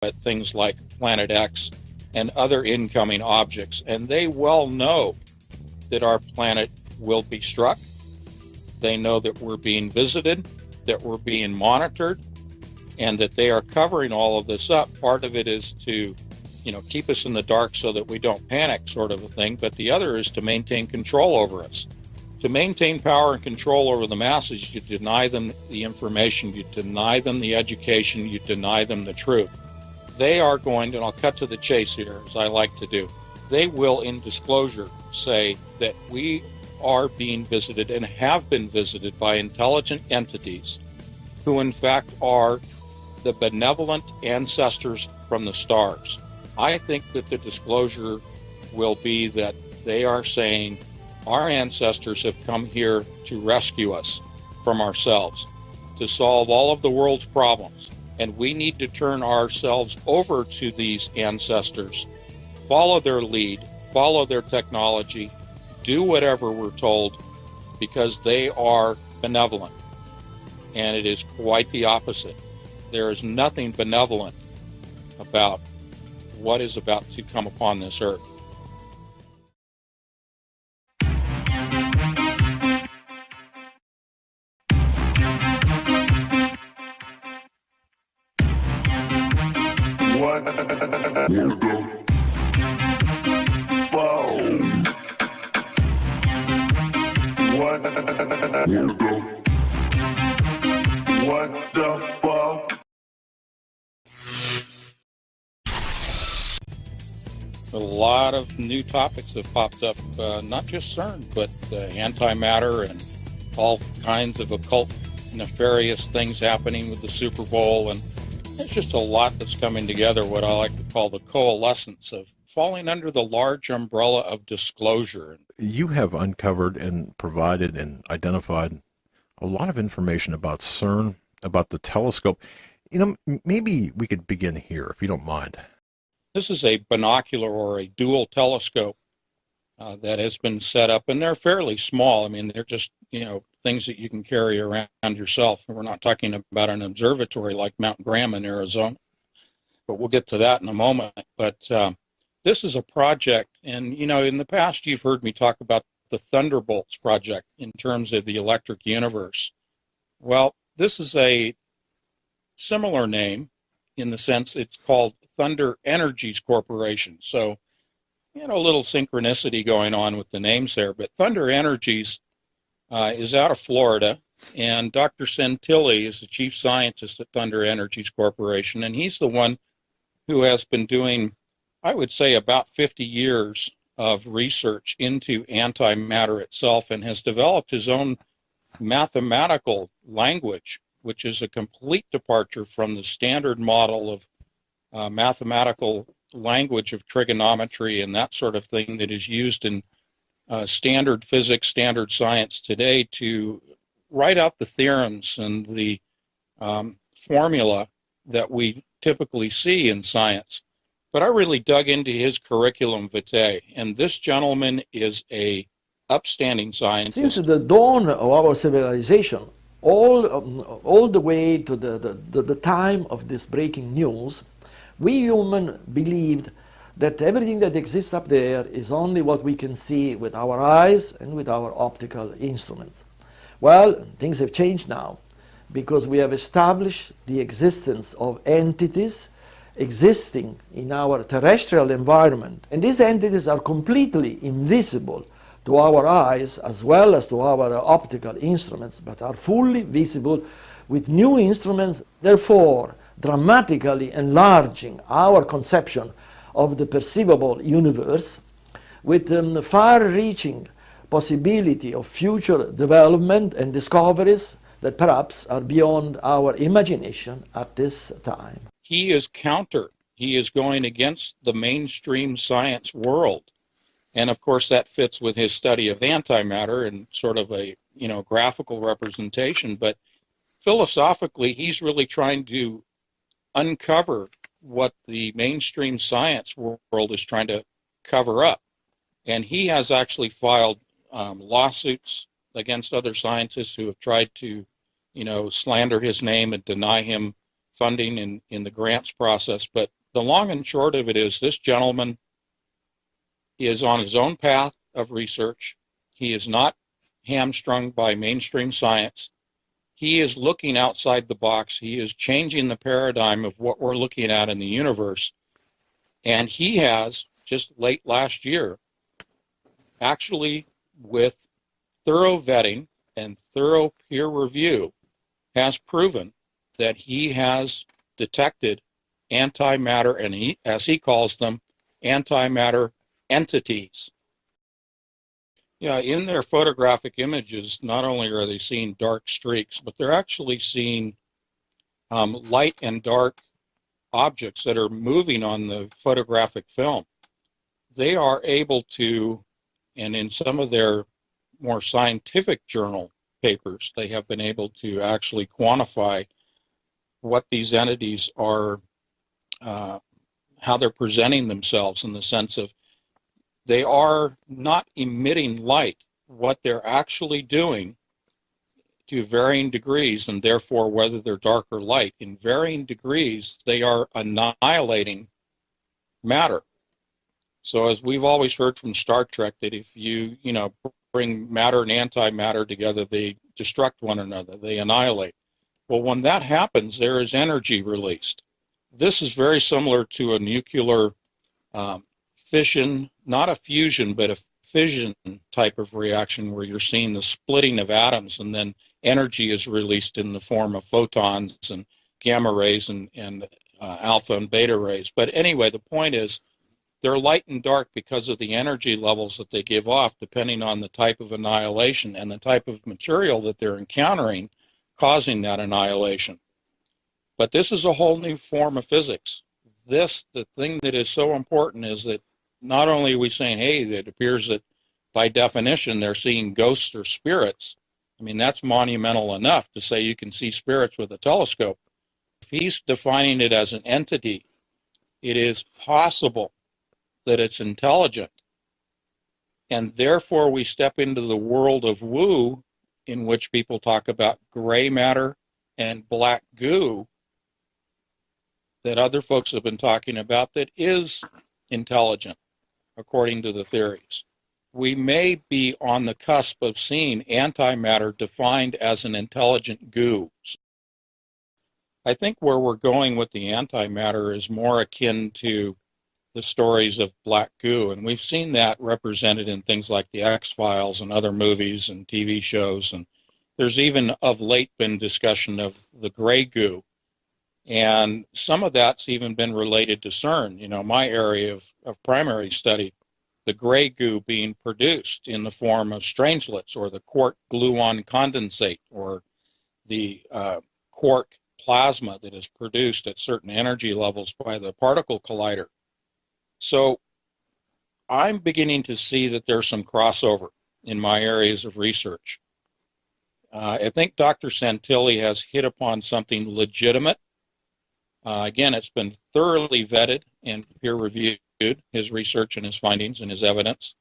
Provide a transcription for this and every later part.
at things like Planet X and other incoming objects, and they well know that our planet will be struck. They know that we're being visited, that we're being monitored, and that they are covering all of this up. Part of it is to, keep us in the dark so that we don't panic, sort of a thing, but the other is to maintain control over us. To maintain power and control over the masses, you deny them the information, you deny them the education, you deny them the truth. They are going to, and I'll cut to the chase here, as I like to do, they will, in disclosure, say that we are being visited and have been visited by intelligent entities who, in fact, are the benevolent ancestors from the stars. I think that the disclosure will be that they are saying our ancestors have come here to rescue us from ourselves, to solve all of the world's problems. And we need to turn ourselves over to these ancestors, follow their lead, follow their technology, do whatever we're told, because they are benevolent. And it is quite the opposite. There is nothing benevolent about what is about to come upon this earth. A lot of new topics have popped up, not just CERN, but antimatter and all kinds of occult, nefarious things happening with the Super Bowl. And there's just a lot that's coming together, what I like to call the coalescence of falling under the large umbrella of disclosure. You have uncovered and provided and identified a lot of information about CERN, about the telescope. Maybe we could begin here, if you don't mind. This is a binocular or a dual telescope that has been set up, and they're fairly small. I mean, they're just, things that you can carry around yourself. We're not talking about an observatory like Mount Graham in Arizona, but we'll get to that in a moment. But this is a project, and, in the past, you've heard me talk about the Thunderbolts project in terms of the electric universe. Well, this is a similar name in the sense it's called Thunder Energies Corporation. So, a little synchronicity going on with the names there. But Thunder Energies is out of Florida, and Dr. Santilli is the chief scientist at Thunder Energies Corporation, and he's the one who has been doing, I would say, about 50 years of research into antimatter itself, and has developed his own mathematical language, which is a complete departure from the standard model of mathematical language of trigonometry and that sort of thing that is used in standard physics, standard science today to write out the theorems and the formula that we typically see in science. But I really dug into his curriculum vitae, and this gentleman is a upstanding scientist. Since the dawn of our civilization, all the way to the time of this breaking news, we humans believed that everything that exists up there is only what we can see with our eyes and with our optical instruments. Well, things have changed now, because we have established the existence of entities existing in our terrestrial environment. And these entities are completely invisible to our eyes as well as to our optical instruments, but are fully visible with new instruments, therefore dramatically enlarging our conception of the perceivable universe, with far-reaching possibility of future development and discoveries that perhaps are beyond our imagination at this time. He is counter. He is going against the mainstream science world. And of course that fits with his study of antimatter and sort of a, graphical representation. But philosophically, he's really trying to uncover what the mainstream science world is trying to cover up. And he has actually filed lawsuits against other scientists who have tried to, slander his name and deny him funding in the grants process. But the long and short of it is this gentleman is on his own path of research. He is not hamstrung by mainstream science. He is looking outside the box. He is changing the paradigm of what we're looking at in the universe. And he has, just late last year, actually with thorough vetting and thorough peer review, has proven that he has detected antimatter, and he, as he calls them, antimatter entities. Yeah, in their photographic images, not only are they seeing dark streaks, but they're actually seeing light and dark objects that are moving on the photographic film. They are able to, and in some of their more scientific journal papers, they have been able to actually quantify what these entities are, how they're presenting themselves, in the sense of they are not emitting light. What they're actually doing, to varying degrees, and therefore whether they're dark or light, in varying degrees, they are annihilating matter. So as we've always heard from Star Trek, that if you bring matter and antimatter together, they destruct one another, they annihilate. Well, when that happens, there is energy released. This is very similar to a nuclear fission, not a fusion, but a fission type of reaction, where you're seeing the splitting of atoms, and then energy is released in the form of photons and gamma rays and alpha and beta rays. But anyway, the point is, they're light and dark because of the energy levels that they give off, depending on the type of annihilation and the type of material that they're encountering, causing that annihilation. But this is a whole new form of physics. The thing that is so important is that not only are we saying, hey, it appears that by definition they're seeing ghosts or spirits. I mean, that's monumental enough to say you can see spirits with a telescope. If he's defining it as an entity, it is possible that it's intelligent. And therefore we step into the world of woo, in which people talk about gray matter and black goo that other folks have been talking about, that is intelligent, according to the theories. We may be on the cusp of seeing antimatter defined as an intelligent goo. I think where we're going with the antimatter is more akin to the stories of black goo, and we've seen that represented in things like the X-Files and other movies and TV shows, and there's even of late been discussion of the gray goo, and some of that's even been related to CERN, my area of primary study, the gray goo being produced in the form of strangelets, or the quark gluon condensate, or the quark plasma that is produced at certain energy levels by the particle collider. So I'm beginning to see that there's some crossover in my areas of research. I think Dr. Santilli has hit upon something legitimate. Again, it's been thoroughly vetted and peer-reviewed, his research and his findings and his evidence.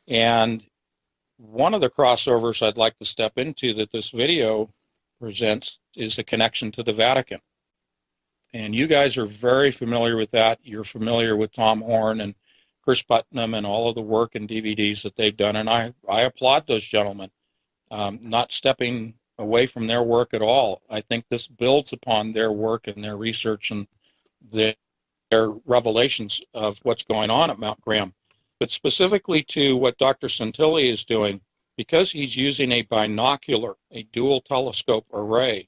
And one of the crossovers I'd like to step into that this video presents is the connection to the Vatican. And you guys are very familiar with that. You're familiar with Tom Horn and Chris Putnam and all of the work and DVDs that they've done. And I applaud those gentlemen, not stepping away from their work at all. I think this builds upon their work and their research and their revelations of what's going on at Mount Graham. But specifically to what Dr. Santilli is doing, because he's using a binocular, a dual telescope array,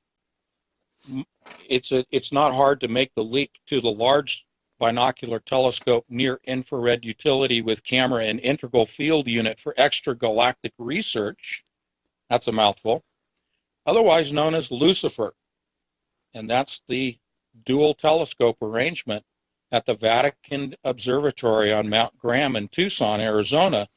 it's not hard to make the leap to the large binocular telescope near infrared utility with camera and integral field unit for extragalactic research. That's a mouthful. Otherwise known as Lucifer. And that's the dual telescope arrangement at the Vatican Observatory on Mount Graham in Tucson, Arizona,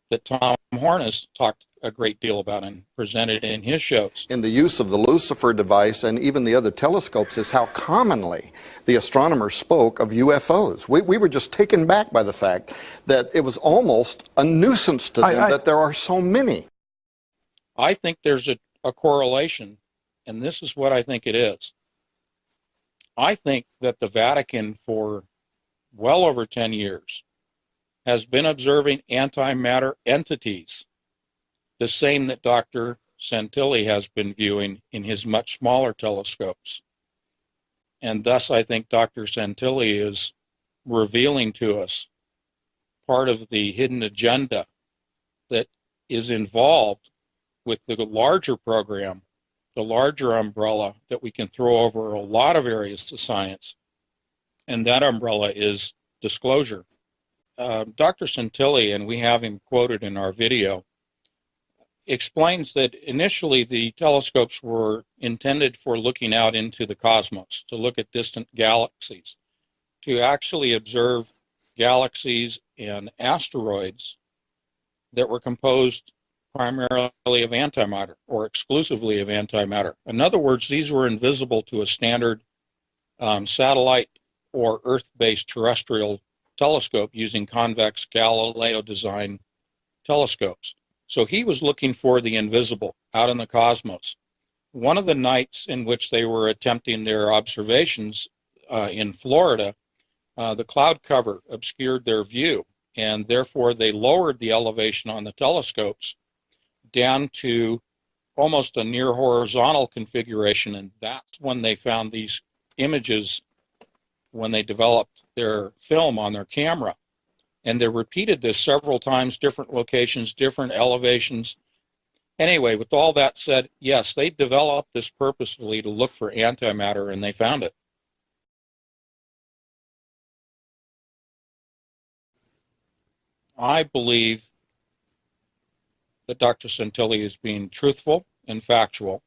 that Tom Horn has talked a great deal about and presented in his shows. In the use of the Lucifer device and even the other telescopes is how commonly the astronomers spoke of UFOs. We were just taken back by the fact that it was almost a nuisance to them that there are so many. I think there's a correlation, and this is what I think it is. I think that the Vatican for well over 10 years has been observing antimatter entities, the same that Dr. Santilli has been viewing in his much smaller telescopes. And thus, I think Dr. Santilli is revealing to us part of the hidden agenda that is involved with the larger program, the larger umbrella that we can throw over a lot of areas of science. And that umbrella is disclosure. Dr. Santilli, and we have him quoted in our video, explains that initially the telescopes were intended for looking out into the cosmos, to look at distant galaxies, to actually observe galaxies and asteroids that were composed primarily of antimatter or exclusively of antimatter. In other words, these were invisible to a standard satellite or Earth-based terrestrial telescope using convex Galileo design telescopes. So he was looking for the invisible out in the cosmos. One of the nights in which they were attempting their observations in Florida, the cloud cover obscured their view, and therefore they lowered the elevation on the telescopes down to almost a near horizontal configuration, and that's when they found these images when they developed their film on their camera. And they repeated this several times, different locations, different elevations. Anyway, with all that said, yes, they developed this purposefully to look for antimatter, and they found it. I believe that Dr. Santilli is being truthful and factual.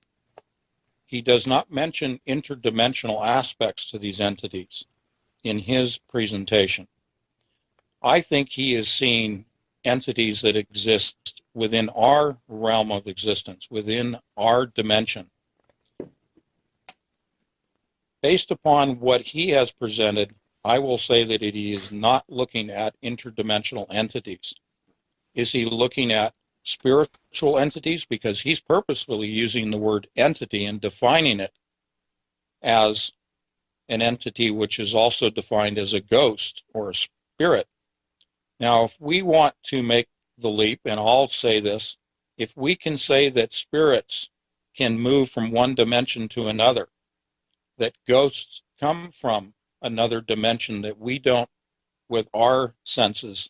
He does not mention interdimensional aspects to these entities in his presentation. I think he is seeing entities that exist within our realm of existence, within our dimension. Based upon what he has presented, I will say that he is not looking at interdimensional entities. Is he looking at spiritual entities? Because he's purposefully using the word entity and defining it as an entity which is also defined as a ghost or a spirit. Now, if we want to make the leap, and I'll say this, if we can say that spirits can move from one dimension to another, that ghosts come from another dimension that we don't, with our senses,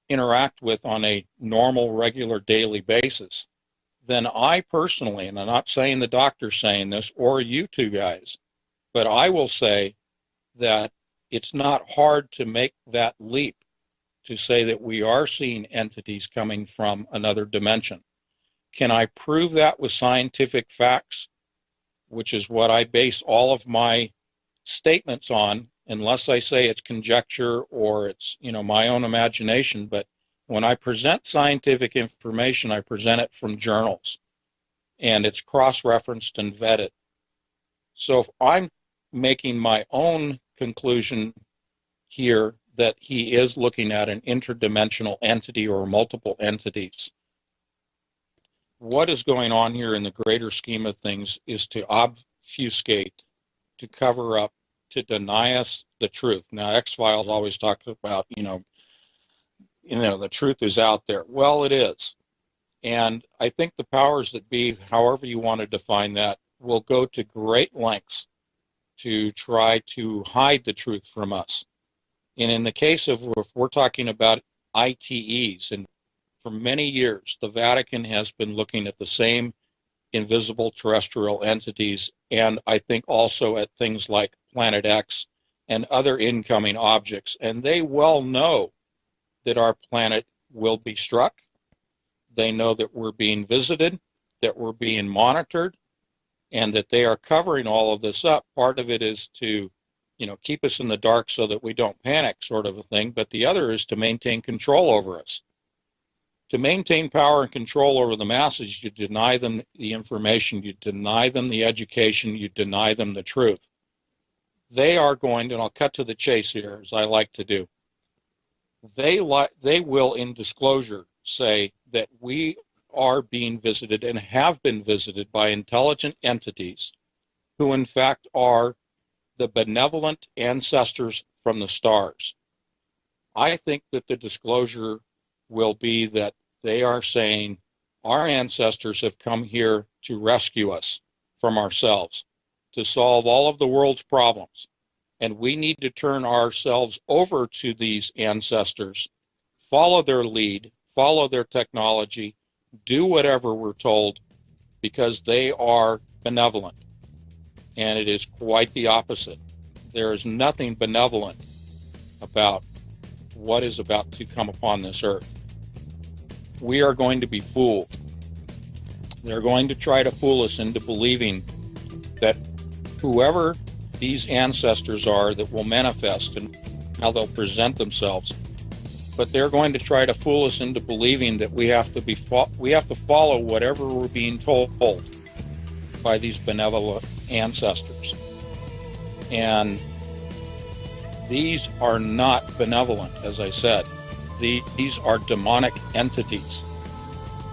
interact with on a normal, regular, daily basis, then I personally, and I'm not saying the doctor's saying this or you two guys, but I will say that it's not hard to make that leap to say that we are seeing entities coming from another dimension. Can I prove that with scientific facts, which is what I base all of my statements on, unless I say it's conjecture or it's, my own imagination. But when I present scientific information, I present it from journals, and it's cross-referenced and vetted. So if I'm making my own conclusion here that he is looking at an interdimensional entity or multiple entities, what is going on here in the greater scheme of things is to obfuscate, to cover up, to deny us the truth. Now, X-Files always talks about, the truth is out there. Well, it is. And I think the powers that be, however you want to define that, will go to great lengths to try to hide the truth from us. And in the case of, if we're talking about ITEs, and for many years, the Vatican has been looking at the same invisible terrestrial entities, and I think also at things like Planet X and other incoming objects. And they well know that our planet will be struck. They know that we're being visited, that we're being monitored, and that they are covering all of this up. Part of it is to, keep us in the dark so that we don't panic, sort of a thing. But the other is to maintain control over us. To maintain power and control over the masses, you deny them the information, you deny them the education, you deny them the truth. They are going to, and I'll cut to the chase here, as I like to do, they will, in disclosure, say that we are being visited and have been visited by intelligent entities who, in fact, are the benevolent ancestors from the stars. I think that the disclosure will be that they are saying our ancestors have come here to rescue us from ourselves, to solve all of the world's problems. And we need to turn ourselves over to these ancestors, follow their lead, follow their technology, do whatever we're told, because they are benevolent. And it is quite the opposite. There is nothing benevolent about what is about to come upon this earth. We are going to be fooled. They're going to try to fool us into believing that whoever these ancestors are that will manifest and how they'll present themselves, but they're going to try to fool us into believing that we have to follow whatever we're being told by these benevolent ancestors. And these are not benevolent, as I said. These are demonic entities.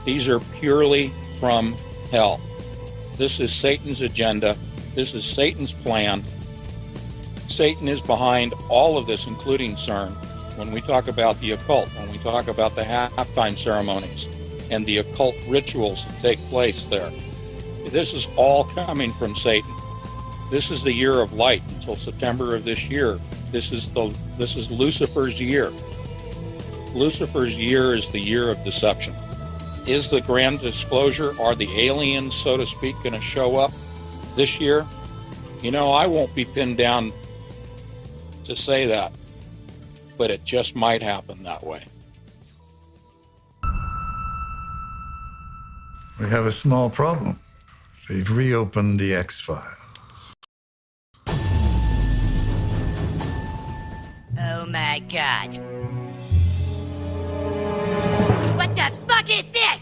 These are purely from hell. This is Satan's agenda. This is Satan's plan. Satan is behind all of this, including CERN. When we talk about the occult, when we talk about the halftime ceremonies and the occult rituals that take place there, this is all coming from Satan. This is the year of light until September of this year. This is Lucifer's year. Lucifer's year is the year of deception. Is the grand disclosure, are the aliens, so to speak, going to show up this year? You know, I won't be pinned down to say that, but it just might happen that way. We have a small problem. They've reopened the X-Files. Oh my god. What the fuck is this?